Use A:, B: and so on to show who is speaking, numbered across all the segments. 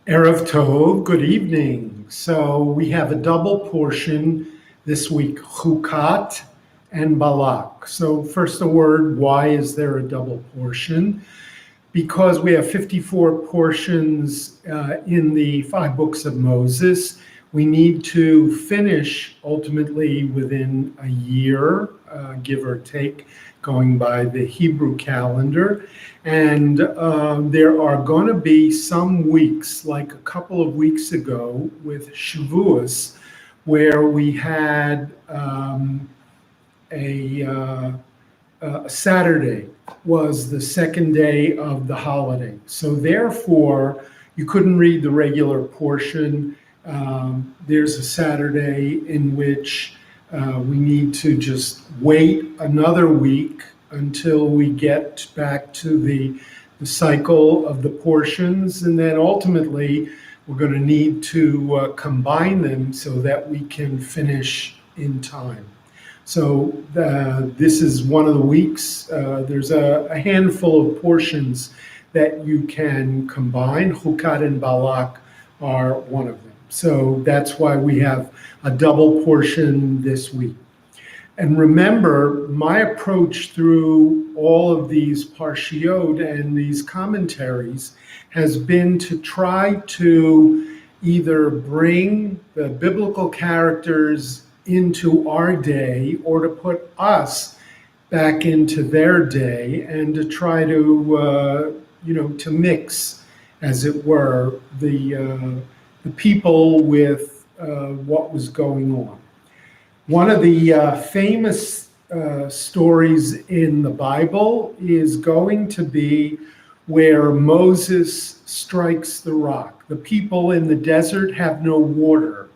A: Erev Tov, good evening. So we have a double portion this week, Chukat and Balak. So first the word, why is there a double portion? Because we have 54 portions in the five books of Moses. We need to finish ultimately within a year, give or take, going by the Hebrew calendar. And there are going to be some weeks, like a couple of weeks ago with Shavuos, where we had a Saturday was the second day of the holiday. So therefore, you couldn't read the regular portion. There's a Saturday in which we need to just wait another week until we get back to the cycle of the portions. And then ultimately, we're going to need to combine them so that we can finish in time. So this is one of the weeks. There's a handful of portions that you can combine. Chukat and Balak are one of them. So that's why we have a double portion this week. And remember, my approach through all of these parshiot and these commentaries has been to try to either bring the biblical characters into our day or to put us back into their day and to try to, to mix, as it were, the people with what was going on. One of the famous stories in the Bible is going to be where Moses strikes the rock. The people in the desert have no water.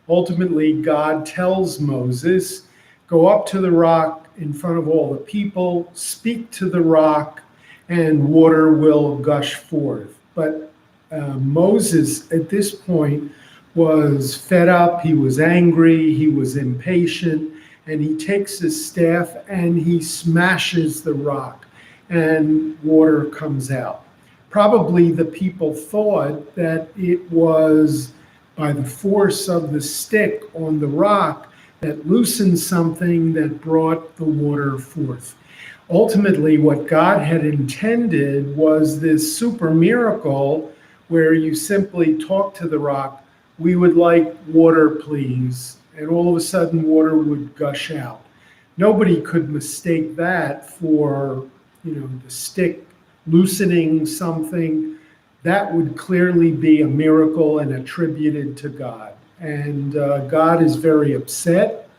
A: Ultimately, God tells Moses, go up to the rock in front of all the people, speak to the rock, and water will gush forth. But Moses, at this point, was fed up, he was angry, he was impatient, and he takes his staff and he smashes the rock, and water comes out. Probably the people thought that it was by the force of the stick on the rock that loosened something that brought the water forth. Ultimately, what God had intended was this super miracle where you simply talk to the rock, we would like water, please. And all of a sudden, water would gush out. Nobody could mistake that for, the stick loosening something. That would clearly be a miracle and attributed to God. And God is very upset.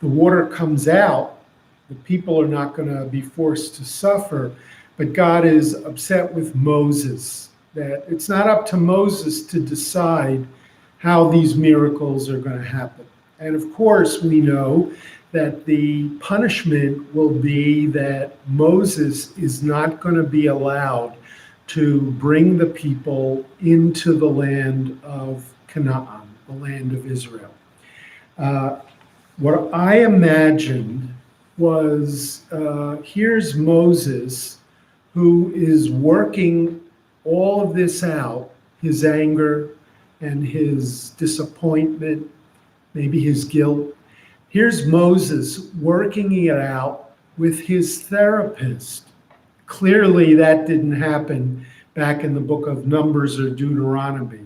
A: The water comes out. The people are not going to be forced to suffer. But God is upset with Moses, that it's not up to Moses to decide how these miracles are going to happen. And of course, we know that the punishment will be that Moses is not going to be allowed to bring the people into the land of Canaan, the land of Israel. What I imagined was here's Moses, who is working all of this out, his anger and his disappointment, maybe his guilt. Here's Moses working it out with his therapist. Clearly, that didn't happen back in the book of Numbers or Deuteronomy.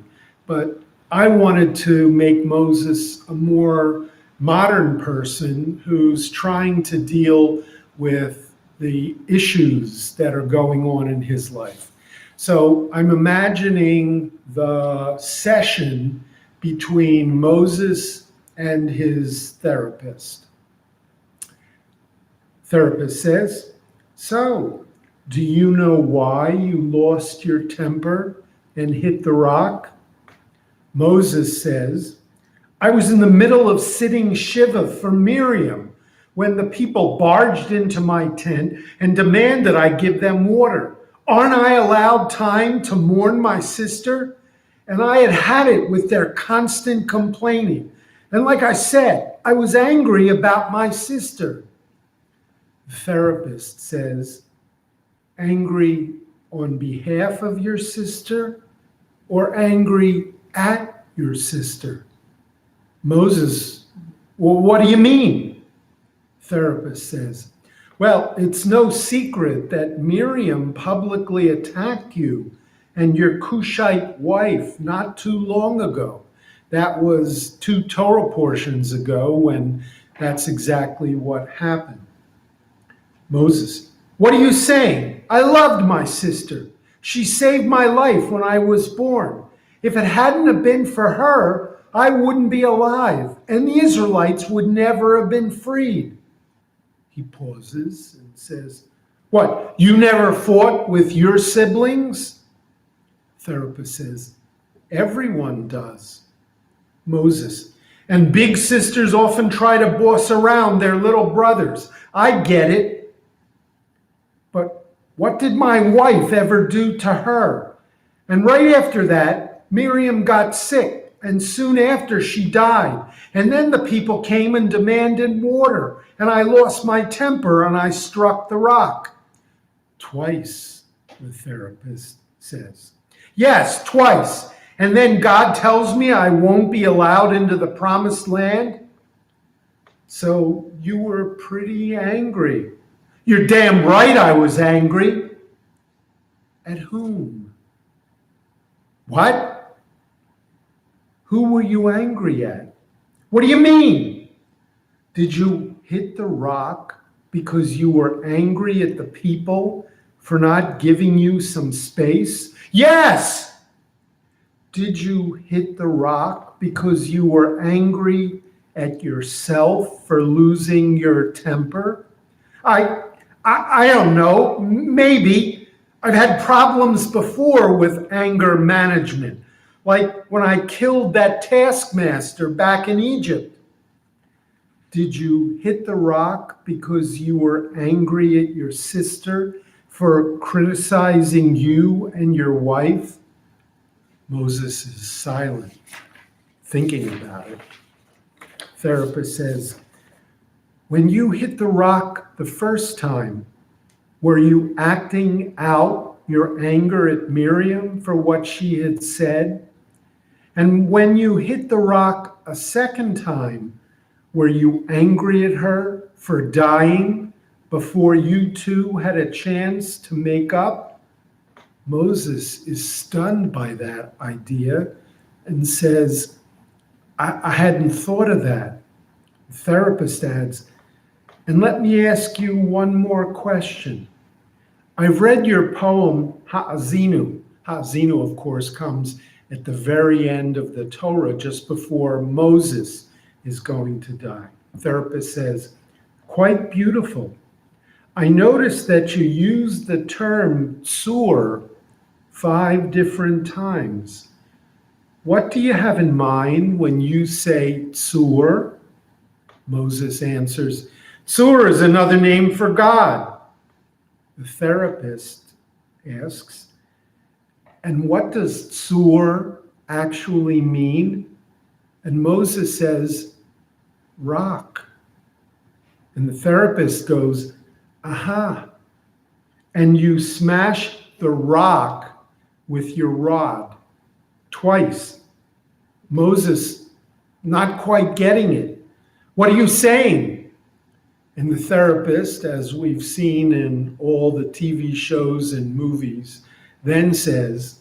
A: But I wanted to make Moses a more modern person who's trying to deal with the issues that are going on in his life. So I'm imagining the session between Moses and his therapist. Therapist says, so, do you know why you lost your temper and hit the rock? Moses says, I was in the middle of sitting Shiva for Miriam when the people barged into my tent and demanded I give them water. Aren't I allowed time to mourn my sister? And I had had it with their constant complaining. And like I said, I was angry about my sister. The therapist says, angry on behalf of your sister? or angry at your sister? Moses, well, what do you mean? Therapist says, well, it's no secret that Miriam publicly attacked you and your Cushite wife not too long ago. That was 2 Torah portions ago when that's exactly what happened. Moses, what are you saying? I loved my sister. She saved my life when I was born. If it hadn't have been for her, I wouldn't be alive, and the Israelites would never have been freed. He pauses and says, what, you never fought with your siblings? Therapist says, everyone does. Moses, and big sisters often try to boss around their little brothers. I get it. But what did my wife ever do to her? And right after that, Miriam got sick, and soon after she died. And then the people came and demanded water, and I lost my temper and I struck the rock. Twice, the therapist says. Yes, twice. And then God tells me I won't be allowed into the promised land? So you were pretty angry. You're damn right I was angry. At whom? What? Who were you angry at? What do you mean? Did you hit the rock because you were angry at the people for not giving you some space? Yes! Did you hit the rock because you were angry at yourself for losing your temper? I don't know, maybe. I've had problems before with anger management, like when I killed that taskmaster back in Egypt. Did you hit the rock because you were angry at your sister for criticizing you and your wife? Moses is silent, thinking about it. Therapist says, when you hit the rock the first time, were you acting out your anger at Miriam for what she had said? And when you hit the rock a second time, were you angry at her for dying before you two had a chance to make up? Moses is stunned by that idea and says, I hadn't thought of that. The therapist adds, and let me ask you one more question. I've read your poem, Ha'azinu. Ha'azinu, of course, comes at the very end of the Torah, just before Moses is going to die. The therapist says, quite beautiful. I noticed that you used the term tzur 5 different times. What do you have in mind when you say tzur? Moses answers, tzur is another name for God. The therapist asks, and what does tzur actually mean? And Moses says, rock. And the therapist goes, aha. And you smash the rock with your rod twice. Moses not quite getting it. What are you saying? And the therapist, as we've seen in all the TV shows and movies, then says,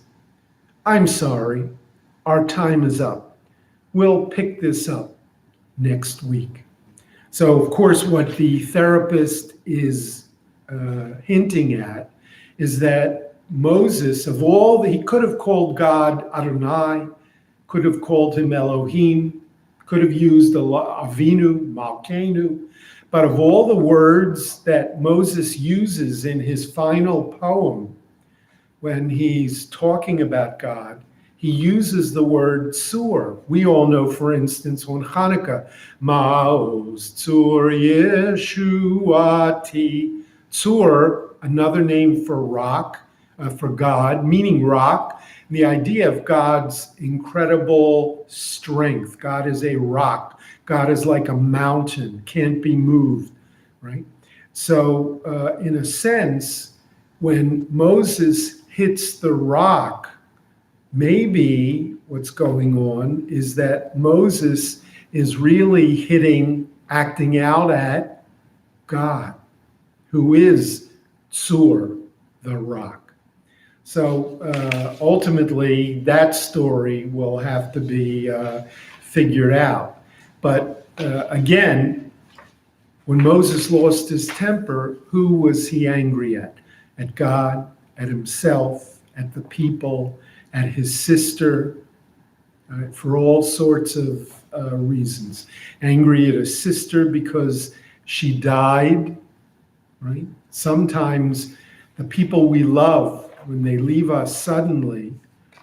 A: I'm sorry, our time is up. We'll pick this up next week. So, of course, what the therapist is hinting at is that Moses, of all, he could have called God Adonai, could have called him Elohim, could have used Avinu, Malkeinu, but of all the words that Moses uses in his final poem, when he's talking about God, he uses the word tzur. We all know, for instance, on Hanukkah, Ma'oz tzur Yeshuati. Tzur, another name for rock, for God, meaning rock. The idea of God's incredible strength. God is a rock. God is like a mountain, can't be moved, right? So in a sense, when Moses hits the rock maybe what's going on is that Moses is really acting out at God, who is Tsur, the rock. So ultimately, that story will have to be figured out. But again, when Moses lost his temper, who was he angry at? At God, at himself, at the people, at his sister, for all sorts of reasons. Angry at his sister because she died, right? Sometimes the people we love, when they leave us suddenly,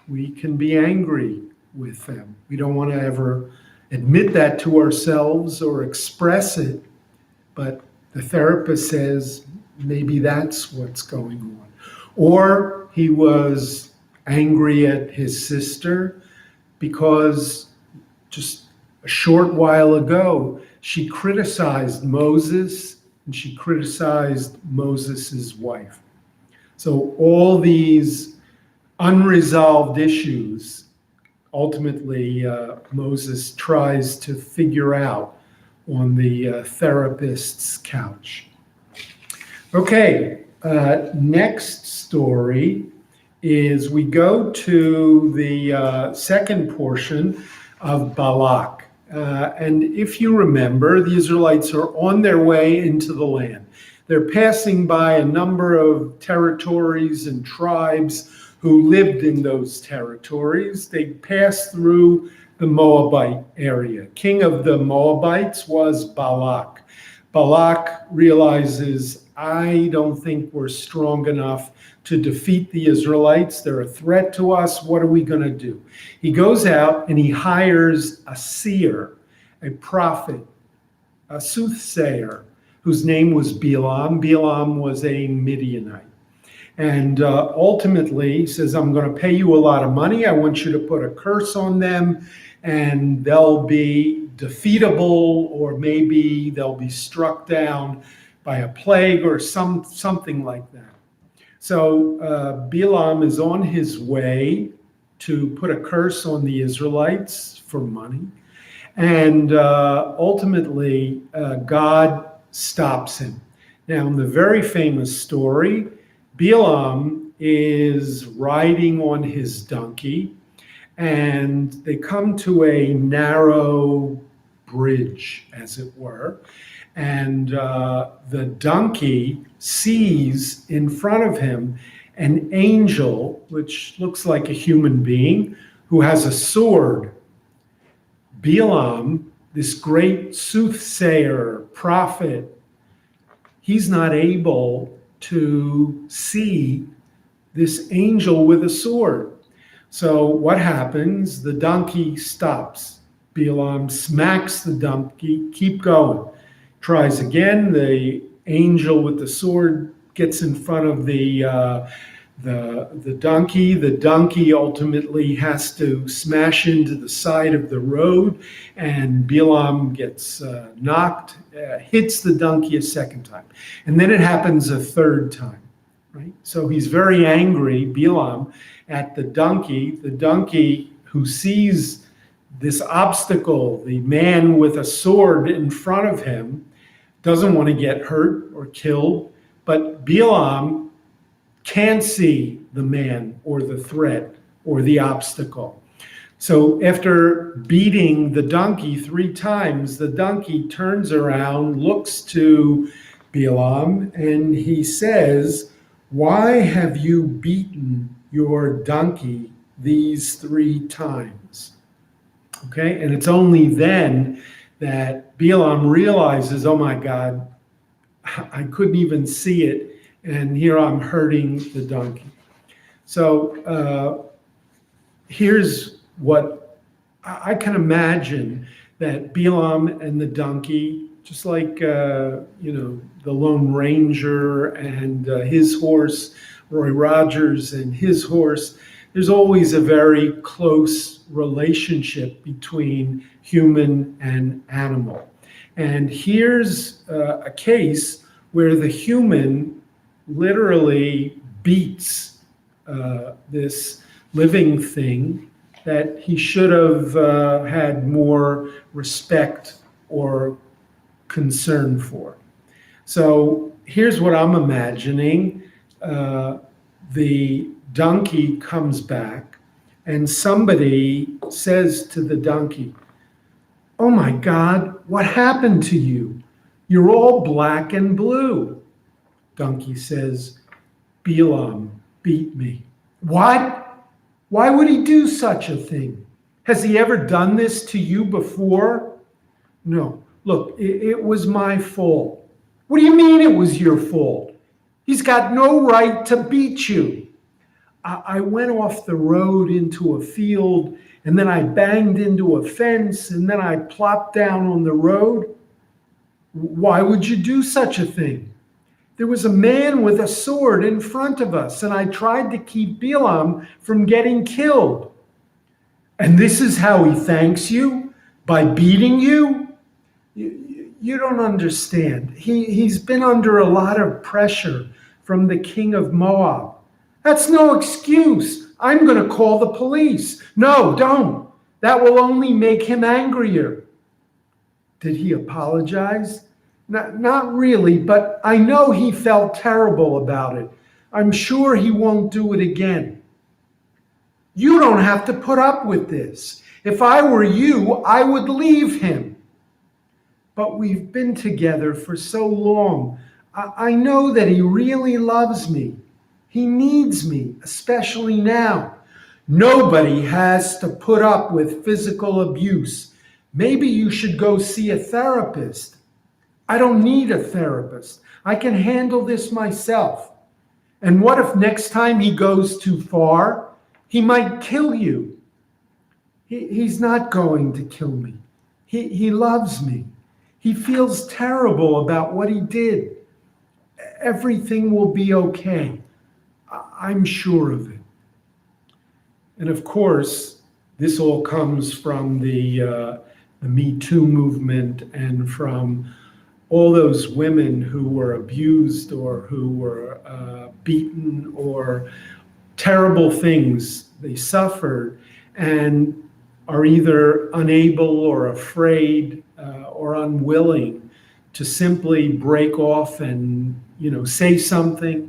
A: we can be angry with them. We don't want to ever admit that to ourselves or express it, but the therapist says maybe that's what's going on. Or he was angry at his sister because just a short while ago, she criticized Moses and she criticized Moses's wife. So all these unresolved issues, ultimately, Moses tries to figure out on the therapist's couch. Okay, next story is we go to the second portion of Balak. And if you remember, the Israelites are on their way into the land. They're passing by a number of territories and tribes who lived in those territories. They passed through the Moabite area. King of the Moabites was Balak. Balak realizes, I don't think we're strong enough to defeat the Israelites. They're a threat to us. What are we going to do? He goes out and he hires a seer, a prophet, a soothsayer, whose name was Balaam. Balaam was a Midianite. And ultimately, he says, I'm going to pay you a lot of money. I want you to put a curse on them, and they'll be defeatable, or maybe they'll be struck down by a plague or something like that. So Balaam is on his way to put a curse on the Israelites for money. And ultimately, God stops him. Now, in the very famous story, Balaam is riding on his donkey, and they come to a narrow bridge, as it were. And the donkey sees in front of him an angel, which looks like a human being, who has a sword. Balaam, this great soothsayer, prophet, he's not able to see this angel with a sword. So what happens? The donkey stops. Balaam smacks the donkey, keep going. Tries again. The angel with the sword gets in front of the donkey. The donkey ultimately has to smash into the side of the road, and Balaam gets knocked, hits the donkey a second time. And then it happens a third time, right? So he's very angry, Balaam, at the donkey who sees this obstacle, the man with a sword in front of him, doesn't want to get hurt or killed, but Balaam can't see the man or the threat or the obstacle. So after beating the donkey 3 times, the donkey turns around, looks to Balaam, and he says, "Why have you beaten your donkey these 3 times?" Okay, and it's only then that Balaam realizes, oh my God, I couldn't even see it, and here I'm hurting the donkey. So here's what I can imagine, that Balaam and the donkey, just like the Lone Ranger and his horse, Roy Rogers and his horse, there's always a very close relationship between human and animal. And here's a case where the human literally beats this living thing that he should have had more respect or concern for. So here's what I'm imagining. The donkey comes back, and somebody says to the donkey, "Oh my God, what happened to you? You're all black and blue." Donkey says, "Balaam beat me." "What? Why would he do such a thing? Has he ever done this to you before?" "No, look, it was my fault." "What do you mean it was your fault? He's got no right to beat you." I went off the road into a field, and then I banged into a fence, and then I plopped down on the road." "Why would you do such a thing?" "There was a man with a sword in front of us, and I tried to keep Balaam from getting killed." "And this is how he thanks you? By beating you?" You don't understand. He's been under a lot of pressure from the king of Moab." "That's no excuse. I'm going to call the police." "No, don't. That will only make him angrier." "Did he apologize?" Not really, but I know he felt terrible about it. I'm sure he won't do it again." "You don't have to put up with this. If I were you, I would leave him." "But we've been together for so long. I know that he really loves me. He needs me, especially now." "Nobody has to put up with physical abuse. Maybe you should go see a therapist." "I don't need a therapist. I can handle this myself." "And what if next time he goes too far? He might kill you." He's not going to kill me. He loves me. He feels terrible about what he did. Everything will be okay. I'm sure of it." And of course, this all comes from the Me Too movement and from all those women who were abused or who were beaten or terrible things they suffered and are either unable or afraid or unwilling to simply break off and say something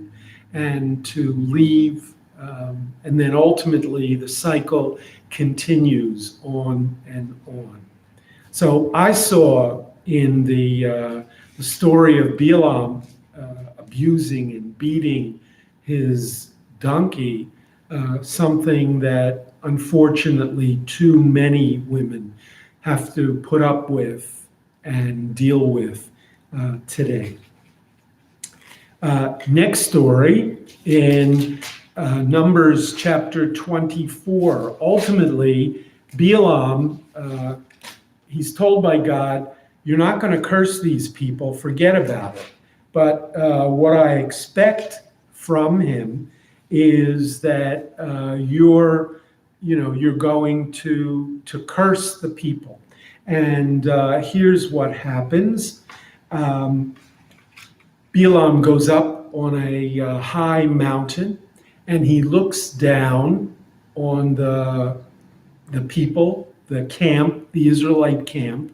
A: and to leave, and then ultimately the cycle continues on and on. So I saw in the story of Balaam abusing and beating his donkey something that unfortunately too many women have to put up with and deal with today. Next story in Numbers chapter 24. Ultimately, Balaam, he's told by God, "You're not going to curse these people, forget about it." But what I expect from him is that you're going to curse the people. And here's what happens. Balaam goes up on a high mountain, and he looks down on the people, the camp, the Israelite camp,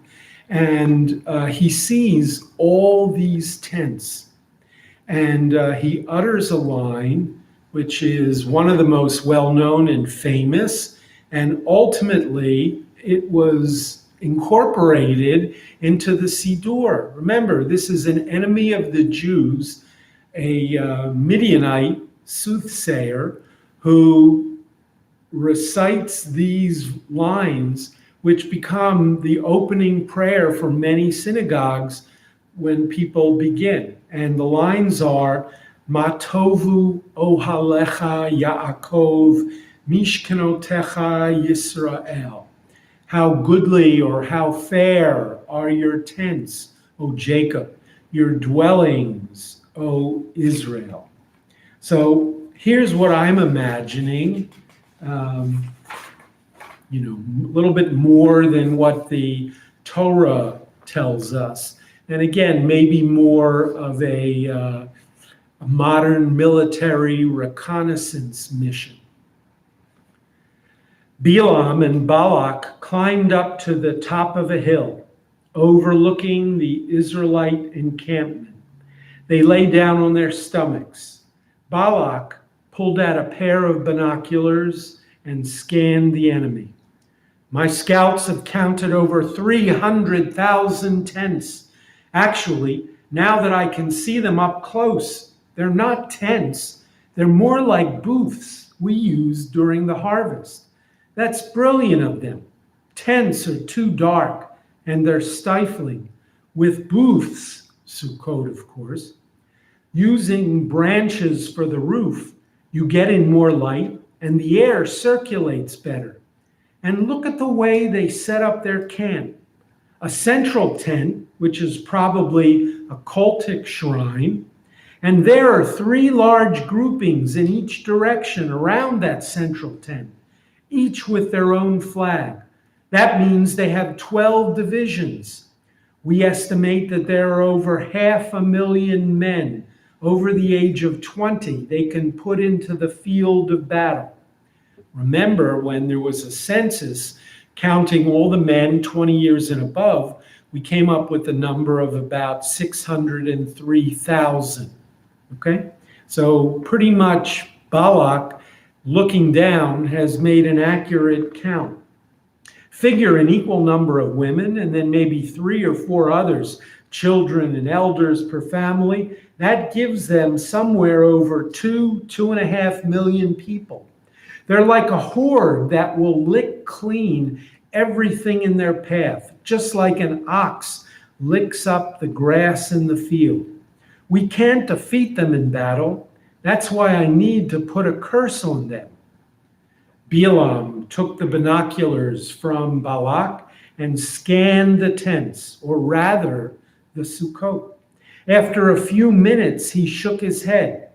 A: and he sees all these tents. And he utters a line, which is one of the most well-known and famous, and ultimately it was incorporated into the Siddur. Remember, this is an enemy of the Jews, a Midianite soothsayer who recites these lines, which become the opening prayer for many synagogues when people begin. And the lines are, "Ma tovu ohalecha Yaakov, mishkenotecha Yisrael." How goodly or how fair are your tents, O Jacob, your dwellings, O Israel. So here's what I'm imagining, a little bit more than what the Torah tells us. And again, maybe more of a modern military reconnaissance mission. Balaam and Balak climbed up to the top of a hill overlooking the Israelite encampment. They lay down on their stomachs. Balak pulled out a pair of binoculars and scanned the enemy. My scouts have counted over 300,000 tents. Actually, now that I can see them up close, they're not tents. They're more like booths we use during the harvest. That's brilliant of them. Tents are too dark and they're stifling. With booths, Sukkot of course, using branches for the roof, you get in more light and the air circulates better. And look at the way they set up their camp. A central tent, which is probably a cultic shrine, and there are 3 large groupings in each direction around that central tent, each with their own flag. That means they have 12 divisions. We estimate that there are over 500,000 men over the age of 20 they can put into the field of battle. Remember, when there was a census counting all the men 20 years and above, we came up with a number of about 603,000. Okay? So pretty much Balak, looking down, has made an accurate count. Figure an equal number of women and then maybe 3 or 4 others, children and elders per family. That gives them somewhere over 2.5 million people. They're like a horde that will lick clean everything in their path, just like an ox licks up the grass in the field. We can't defeat them in battle. That's why I need to put a curse on them. Balaam took the binoculars from Balak and scanned the tents, or rather, the Sukkot. After a few minutes, he shook his head.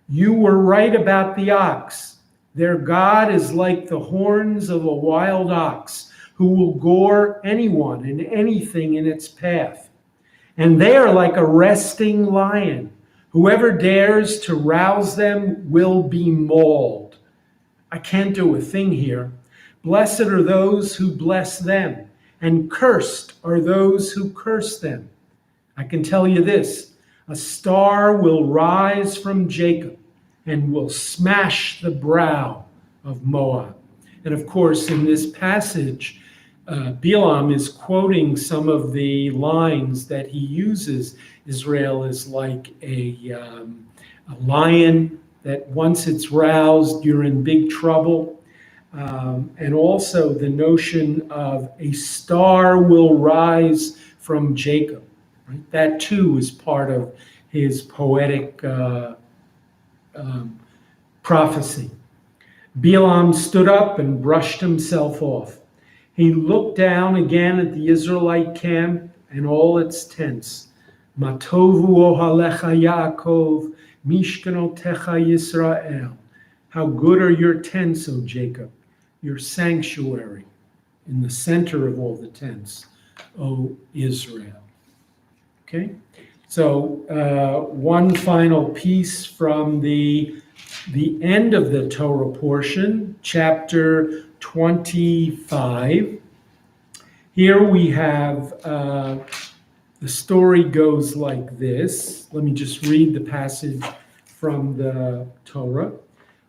A: You were right about the ox. Their God is like the horns of a wild ox who will gore anyone and anything in its path. And they are like a resting lion. Whoever dares to rouse them will be mauled. I can't do a thing here. Blessed are those who bless them, and cursed are those who curse them. I can tell you this, a star will rise from Jacob and will smash the brow of Moab. And of course, in this passage, Balaam is quoting some of the lines that he uses. Israel is like a lion that once it's roused, you're in big trouble. And also the notion of a star will rise from Jacob. Right? That too is part of his poetic prophecy. Balaam stood up and brushed himself off. He looked down again at the Israelite camp and all its tents. Matovu ohalecha Yaakov, mishkanotecha Yisrael. How good are your tents, O Jacob, your sanctuary, in the center of all the tents, O Israel. Okay? So one final piece from the end of the Torah portion, chapter 25. Here we have, the story goes like this. Let me just read the passage from the Torah.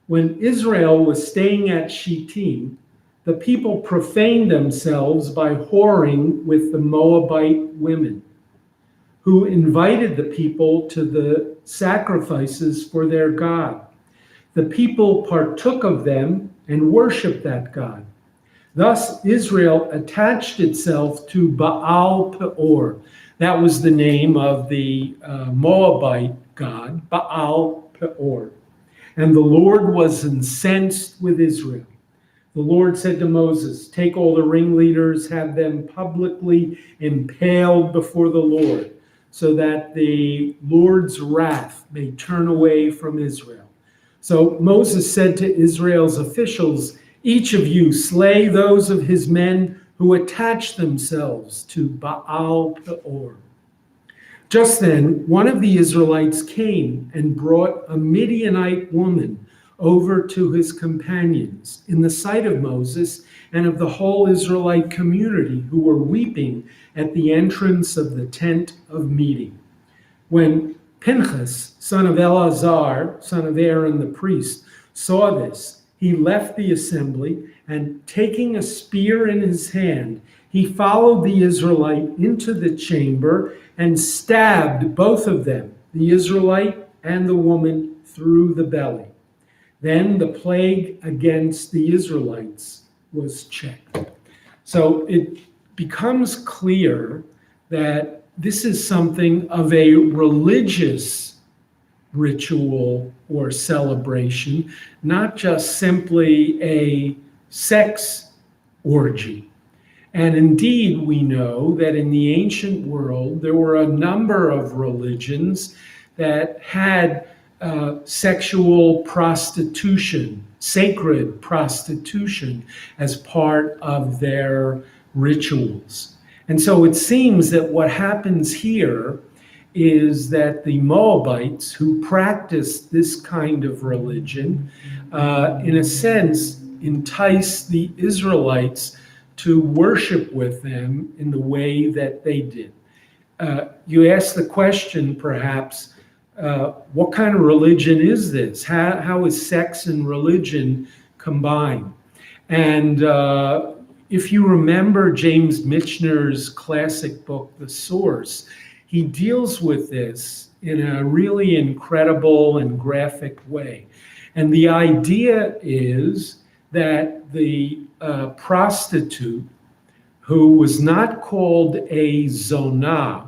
A: When Israel was staying at Shittim, the people profaned themselves by whoring with the Moabite women, who invited the people to the sacrifices for their God. The people partook of them and worshiped that God. Thus, Israel attached itself to Baal Peor. That was the name of the Moabite god, Baal Peor. And the Lord was incensed with Israel. The Lord said to Moses, take all the ringleaders, have them publicly impaled before the Lord, so that the Lord's wrath may turn away from Israel. So Moses said to Israel's officials, each of you slay those of his men who attach themselves to Baal Peor. Just then, one of the Israelites came and brought a Midianite woman over to his companions in the sight of Moses and of the whole Israelite community, who were weeping at the entrance of the tent of meeting. When Pinchas, son of Eleazar, son of Aaron the priest, saw this, he left the assembly, and taking a spear in his hand, he followed the Israelite into the chamber and stabbed both of them, the Israelite and the woman, through the belly. Then the plague against the Israelites was checked. So it becomes clear that this is something of a religious ritual or celebration, not just simply a sex orgy. And indeed, we know that in the ancient world, there were a number of religions that had sexual prostitution, sacred prostitution, as part of their rituals. And so it seems that what happens here is that the Moabites, who practiced this kind of religion, in a sense, entice the Israelites to worship with them in the way that they did. You ask the question, perhaps, what kind of religion is this? How is sex and religion combined? And if you remember James Michener's classic book, The Source, he deals with this in a really incredible and graphic way. And the idea is that the prostitute, who was not called a zonah,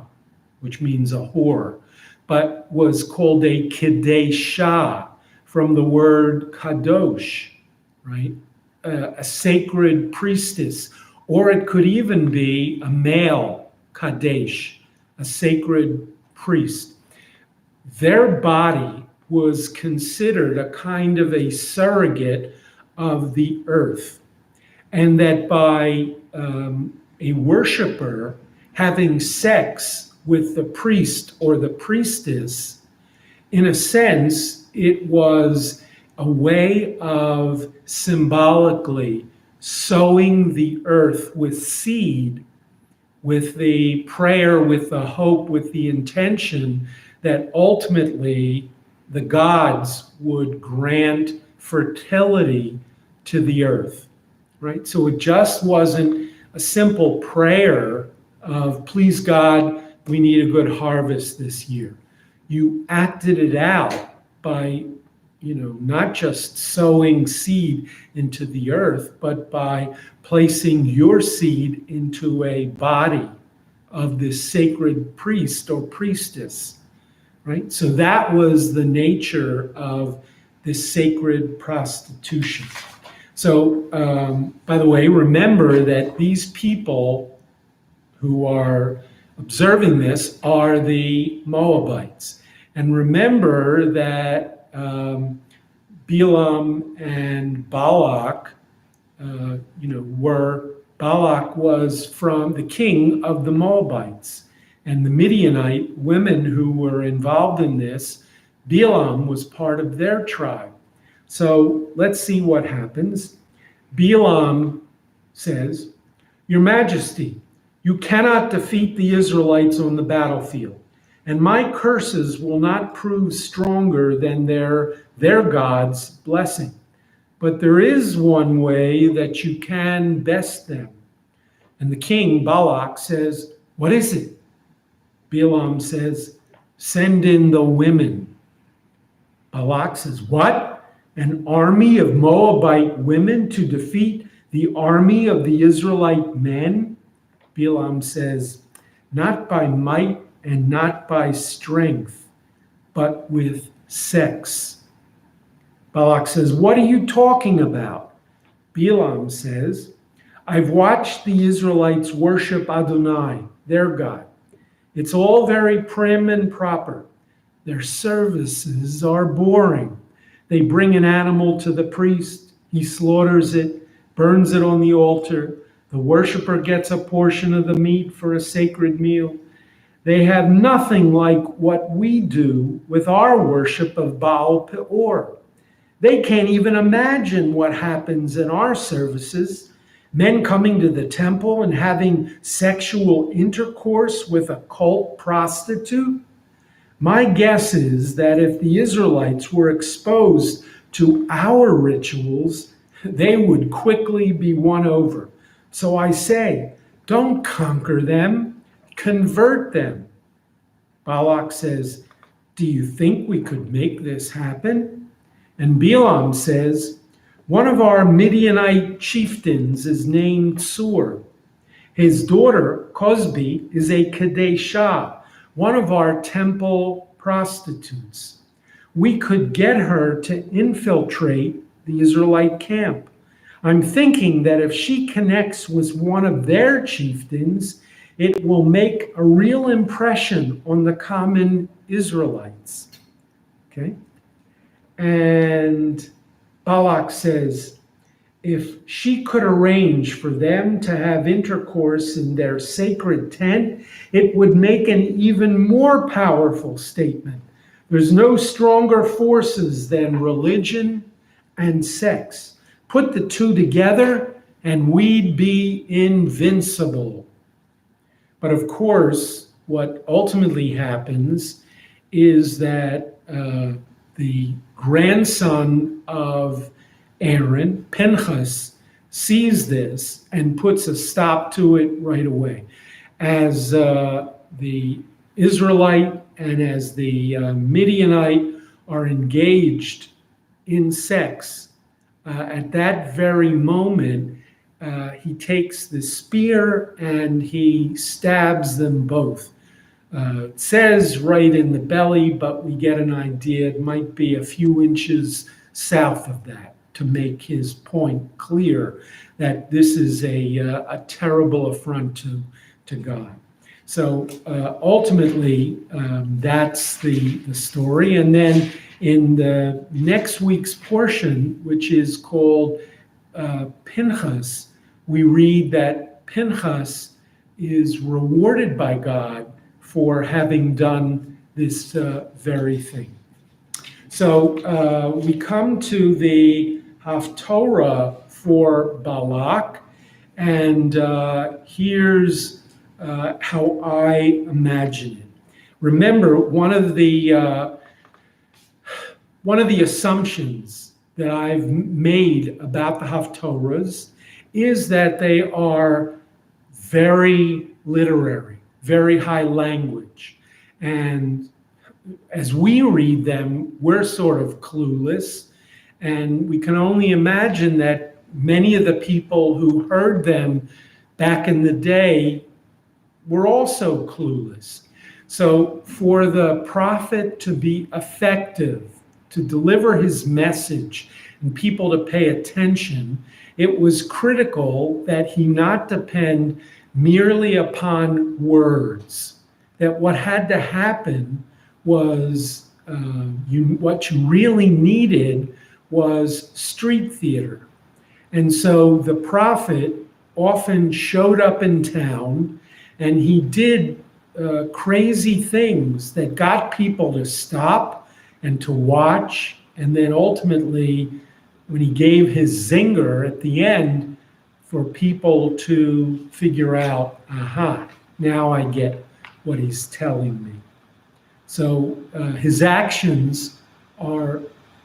A: which means a whore, but was called a kedeshah, from the word kadosh, right? A sacred priestess, or it could even be a male kadesh, a sacred priest. Their body was considered a kind of a surrogate of the earth, and that by a worshiper having sex with the priest or the priestess, in a sense, it was a way of symbolically sowing the earth with seed, with the prayer, with the hope, with the intention that ultimately the gods would grant fertility to the earth, right? So it just wasn't a simple prayer of, please God, we need a good harvest this year. You acted it out by, not just sowing seed into the earth, but by placing your seed into a body of this sacred priest or priestess, right? So that was the nature of this sacred prostitution. So, by the way, remember that these people who are observing this are the Moabites. And remember that Balaam and Balak, Balak was from the king of the Moabites. And the Midianite women who were involved in this, Balaam was part of their tribe. So let's see what happens. Balaam says, Your Majesty, you cannot defeat the Israelites on the battlefield, and my curses will not prove stronger than their God's blessing. But there is one way that you can best them. And the king, Balak, says, What is it? Balaam says, Send in the women. Balak says, What? An army of Moabite women to defeat the army of the Israelite men? Balaam says, Not by might and not by strength, but with sex. Balak says, What are you talking about? Balaam says, I've watched the Israelites worship Adonai, their God. It's all very prim and proper. Their services are boring. They bring an animal to the priest. He slaughters it, burns it on the altar. The worshiper gets a portion of the meat for a sacred meal. They have nothing like what we do with our worship of Baal Peor. They can't even imagine what happens in our services. Men coming to the temple and having sexual intercourse with a cult prostitute. My guess is that if the Israelites were exposed to our rituals, they would quickly be won over. So I say, don't conquer them, convert them. Balak says, do you think we could make this happen? And Balaam says, one of our Midianite chieftains is named Sur. His daughter, Cosbi, is a Kadeshah, one of our temple prostitutes. We could get her to infiltrate the Israelite camp. I'm thinking that if she connects with one of their chieftains, it will make a real impression on the common Israelites. Okay? And Balak says, if she could arrange for them to have intercourse in their sacred tent, it would make an even more powerful statement. There's no stronger forces than religion and sex. Put the two together and we'd be invincible. But of course, what ultimately happens is that the grandson of Aaron, Pinchas, sees this and puts a stop to it right away. As the Israelite and as the Midianite are engaged in sex, at that very moment, he takes the spear and he stabs them both. It says right in the belly, but we get an idea. It might be a few inches south of that to make his point clear that this is a terrible affront to God. So ultimately, that's the story. And then in the next week's portion, which is called Pinchas, we read that Pinchas is rewarded by God for having done this very thing. So we come to the Haftorah for Balak, and here's how I imagine it. Remember, one of the assumptions that I've made about the Haftorahs is that they are very literary, very high language. And as we read them, we're sort of clueless. And we can only imagine that many of the people who heard them back in the day were also clueless. So for the prophet to be effective, to deliver his message and people to pay attention, it was critical that he not depend merely upon words, that what had to happen was what you really needed was street theater. And so the prophet often showed up in town and he did crazy things that got people to stop and to watch. And then ultimately, when he gave his zinger at the end, for people to figure out, aha, now I get what he's telling me. So his actions are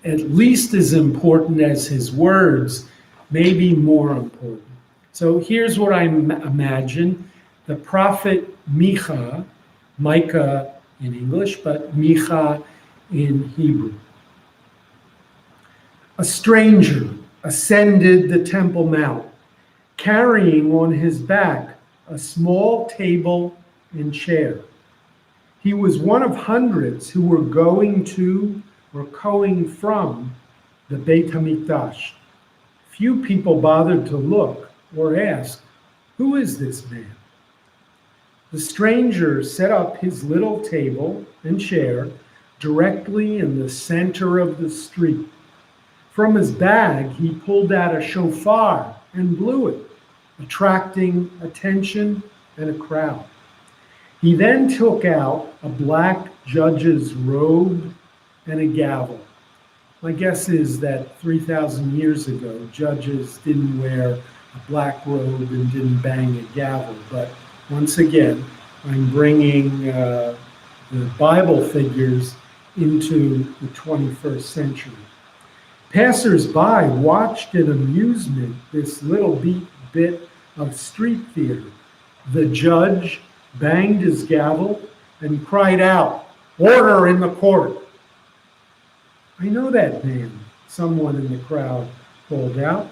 A: at least as important as his words, maybe more important. So here's what I imagine. The prophet Micah in English, but Micah in Hebrew. A stranger ascended the Temple Mount, carrying on his back a small table and chair. He was one of hundreds who were going to or going from the Beit HaMikdash. Few people bothered to look or ask, who is this man? The stranger set up his little table and chair directly in the center of the street. From his bag, he pulled out a shofar and blew it, attracting attention and a crowd. He then took out a black judge's robe and a gavel. My guess is that 3,000 years ago, judges didn't wear a black robe and didn't bang a gavel. But once again, I'm bringing the Bible figures into the 21st century. Passers-by watched in amusement this little bit of street theater. The judge banged his gavel and cried out, "Order in the court!" "I know that man," someone in the crowd called out.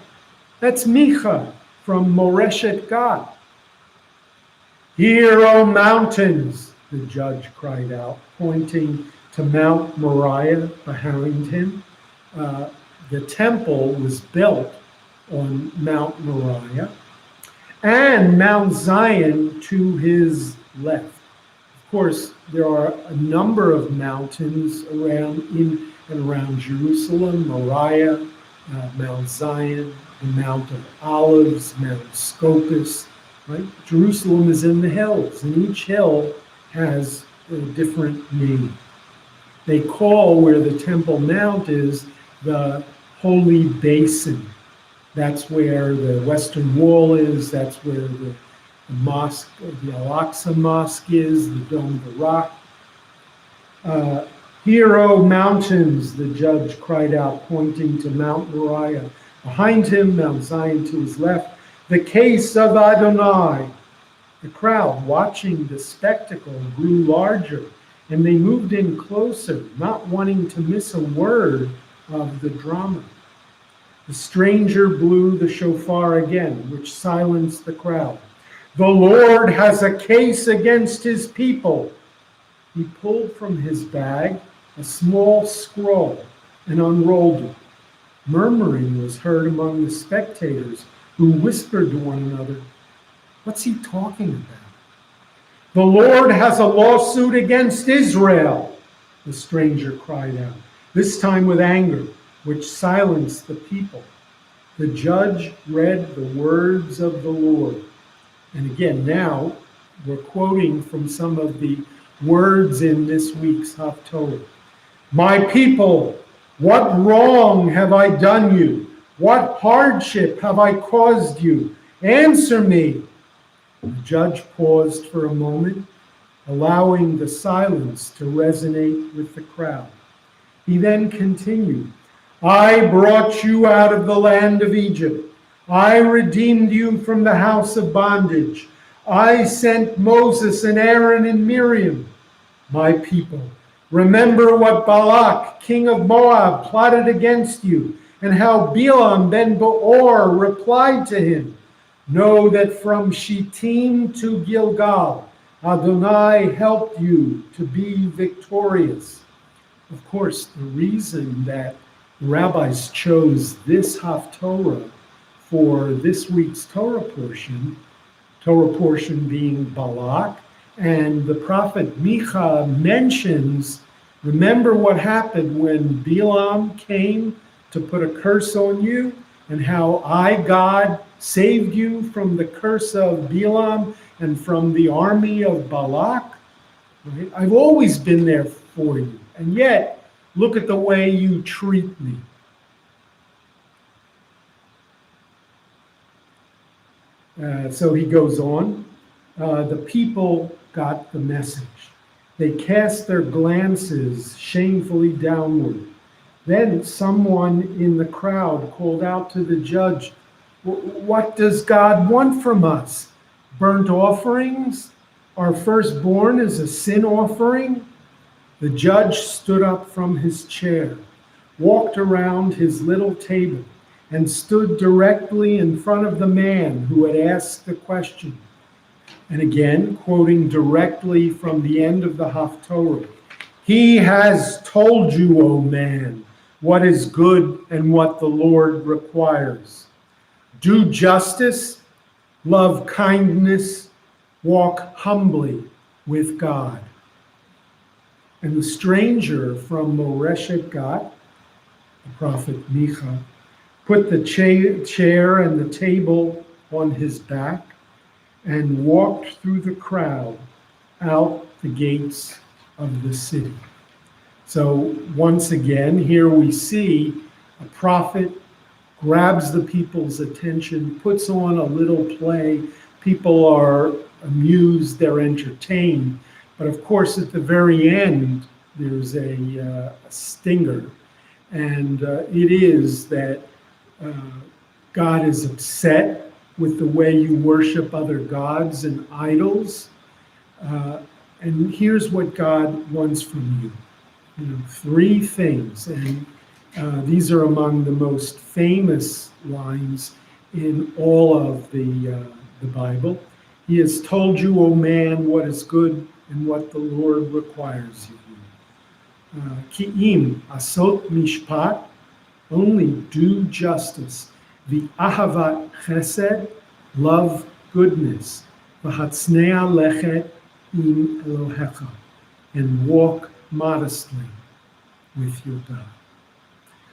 A: "That's Micha from Moreshet God." "Hear, O mountains," the judge cried out, pointing to Mount Moriah behind him. The temple was built on Mount Moriah, and Mount Zion to his left. Of course, there are a number of mountains in and around Jerusalem: Moriah, Mount Zion, the Mount of Olives, Mount Scopus. Right? Jerusalem is in the hills, and each hill has a different name. They call where the Temple Mount is the Holy Basin. That's where the Western Wall is. That's where the mosque, the Al-Aqsa Mosque is, the Dome of the Rock. "Hear, O mountains," the judge cried out, pointing to Mount Moriah. Behind him, Mount Zion to his left, the case of Adonai. The crowd watching the spectacle grew larger, and they moved in closer, not wanting to miss a word of the drama. The stranger blew the shofar again, which silenced the crowd. "The Lord has a case against his people." He pulled from his bag a small scroll and unrolled it. Murmuring was heard among the spectators, who whispered to one another, "What's he talking about?" "The Lord has a lawsuit against Israel," the stranger cried out, this time with anger, which silenced the people. The judge read the words of the Lord. And again, now we're quoting from some of the words in this week's Haftorah. "My people, what wrong have I done you? What hardship have I caused you? Answer me." The judge paused for a moment, allowing the silence to resonate with the crowd. He then continued, "I brought you out of the land of Egypt. I redeemed you from the house of bondage. I sent Moses and Aaron and Miriam. My people, remember what Balak, king of Moab, plotted against you, and how Balaam ben Beor replied to him. Know that from Shittim to Gilgal, Adonai helped you to be victorious." Of course, the reason that the rabbis chose this Haftorah for this week's Torah portion being Balak, and the prophet Micha mentions, remember what happened when Balaam came to put a curse on you, and how I, God, saved you from the curse of Balaam and from the army of Balak. Right? I've always been there for you, and yet look at the way you treat me. So he goes on. The people got the message. They cast their glances shamefully downward. Then someone in the crowd called out to the judge, "What does God want from us? Burnt offerings? Our firstborn is a sin offering?" The judge stood up from his chair, walked around his little table, and stood directly in front of the man who had asked the question. And again, quoting directly from the end of the Haftorah, "He has told you, O man, what is good and what the Lord requires. Do justice, love kindness, walk humbly with God." And the stranger from Moreshet God, the prophet Micha, put the chair and the table on his back and walked through the crowd out the gates of the city. So once again, here we see a prophet grabs the people's attention, puts on a little play. People are amused, they're entertained. But of course, at the very end, there's a stinger. And it is that God is upset with the way you worship other gods and idols. And here's what God wants from you. Three things. And these are among the most famous lines in all of the Bible. He has told you, O man, what is good and what the Lord requires of you. Ki'im asot mishpat, only do justice. V'ahavat chesed, love goodness. V'hatznea lechet im Elohecha, and walk modestly with your God.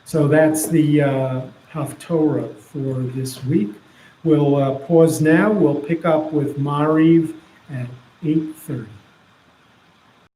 A: So that's the Haftorah for this week. We'll pause now. We'll pick up with Mariv at 8:30.